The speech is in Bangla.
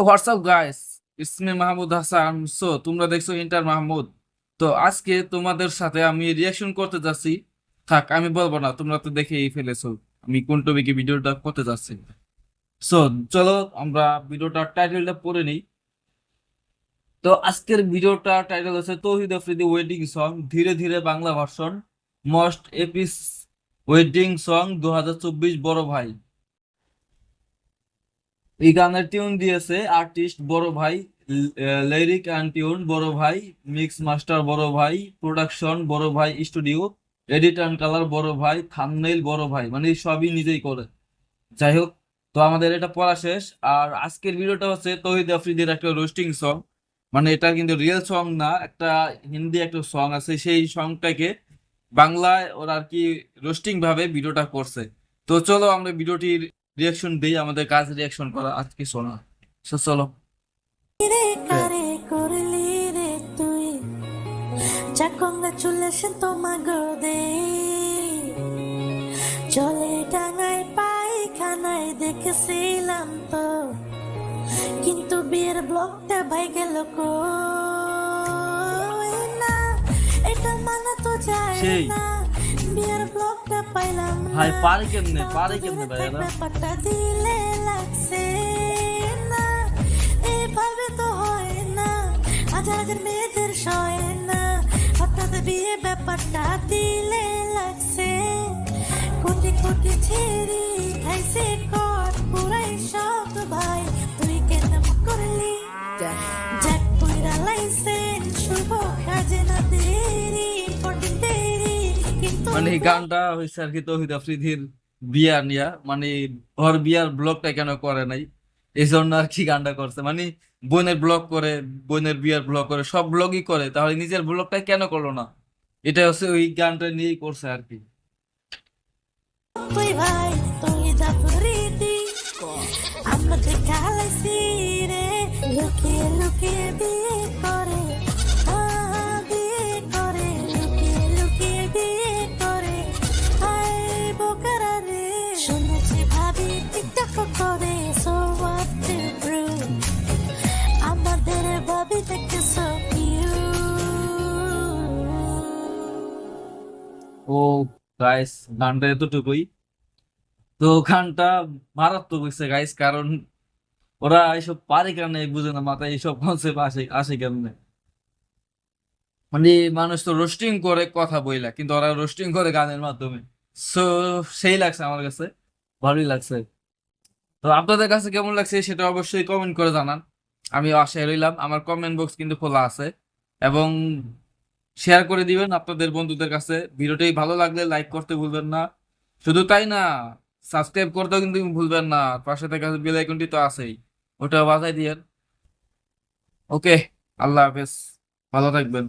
WhatsApp guys, Ismi Mahmud Hasan. So তোমরা দেখছো ইন্টার মাহমুদ। তো আজকে তোমাদের সাথে আমি রিয়াকশন করতে যাচ্ছি। থাক, আমি বলবো না, তোমরা তো দেখেই ফেলেছো আমি কোন টপিকে ভিডিওটা করতে যাচ্ছি। সো চলো আমরা ভিডিওটার টাইটেলটা পড়ে নিই। তো আজকের ভিডিওটা টাইটেল হচ্ছে তৌহিদ আফ্রিদি ওয়েডিং সং ধীরে ধীরে Bangla version, most Apis wedding song 2024 বড় ভাই। এই গানের টিউন দিয়েছে আর্টিস্ট বড় ভাই, লিরিক অ্যান্ড টিউন বড় ভাই, মিক্স মাস্টার বড় ভাই, প্রোডাকশন বড় ভাই স্টুডিও, এডিট অ্যান্ড কালার বড় ভাই, থাম্বনেইল বড় ভাই, মানে সবই নিজেই করে। যাই হোক, তো আমাদের এটা পড়া শেষ। আর আজকের ভিডিওটা হচ্ছে তৌহিদ আফ্রিদির একটা রোস্টিং সং, মানে এটা কিন্তু রিয়েল সং না, একটা হিন্দি একটা সং আছে, সেই সংটাকে বাংলায় ওরা আর কি রোস্টিং ভাবে ভিডিওটা করছে। তো চলো আমরা ভিডিওটির রিয়াকশন দিই, আমাদের কাজ রিয়াকশন করা, আজকে শোনা। So, চলো। রে হ্যাঁ। কারে করলি রে তুই যা কংগ্রাচুলেশন তোমাকে দে চলে ডাঙায় পায়খানায় দেখেছিলাম তো কিন্তু বিয়ের ব্লকটা ভাই গেল কই না এটা মানা তো যায় সেই না বিয়ের ব্লকটা পাইলাম ভাই না পারে কেমনে ভাই এরা? ব্যাপারটা দিলে লাগছে না এভাবে তো হয় না হাজার হাজার মেয়েদের সয় না হঠাৎ বিয়ে ব্যাপারটা দিলে লাগছে কোটি কোটি ছেড়ে খাইছে কট পুরাই সব ভাই তুই কেন করলি যাক পুরা লাইসেন শুভ কাজে না দেরি ইম্পর্টেন্ট দেরি কিন্তু মানে এই গানটা হয়েছে আর কি তৌহিদ আফ্রিদির বিয়া নিয়া, মানে ওর বিয়ার ব্লগটা কেন করে নাই, এই জন্য আর কি গানটা করছে। মানে বোনের ব্লগ করে, বোনের বিয়ার ব্লগ করে, সব ব্লগই করে, তাহলে নিজের ব্লগটা কেন করলো না? এটা হচ্ছে ওই গানটা নিয়েই করছে আর কি। তুই ভাই তুই জাফরিদি আমরা দেখা লাইছি রে লুকিয়ে লুকিয়ে বিয়ে করে বিয়ে করে লুকিয়ে লুকিয়ে বিয়ে করে হায় বোকারা রে শুনেছি ভাবি টিকটক করে সো হোয়াট টু প্রুভ আমাদের ভাবি দেখতে সো ও গাইস, গানটা এতটুকুই। তো গানটা মারাত্মক হয়েছে গাইস, কারণ ওরা এইসব পারে কেন বুঝে না, মাথায় এইসব কনসেপ্ট আসে আসে কেমনে। মানে মানুষ তো রোস্টিং করে কথা বইলা, কিন্তু ওরা রোস্টিং করে গানের মাধ্যমে। সো সেই লাগছে আমার কাছে, ভালোই লাগছে। তো আপনাদের কাছে কেমন লাগছে সেটা অবশ্যই কমেন্ট করে জানান, আমি আশায় রইলাম। আমার কমেন্ট বক্স কিন্তু খোলা আছে, এবং শেয়ার করে দিবেন আপনাদের বন্ধুদের কাছে। ভিডিওটি ভালো লাগলে লাইক করতে ভুলবেন না, শুধু তাই না, সাবস্ক্রাইব করতেও কিন্তু ভুলবেন না। পাশে থাকা বেল আইকনটি তো আছেই, ওটা বাজাই দিয়েন। ওকে, আল্লাহ হাফেজ, ভালো থাকবেন।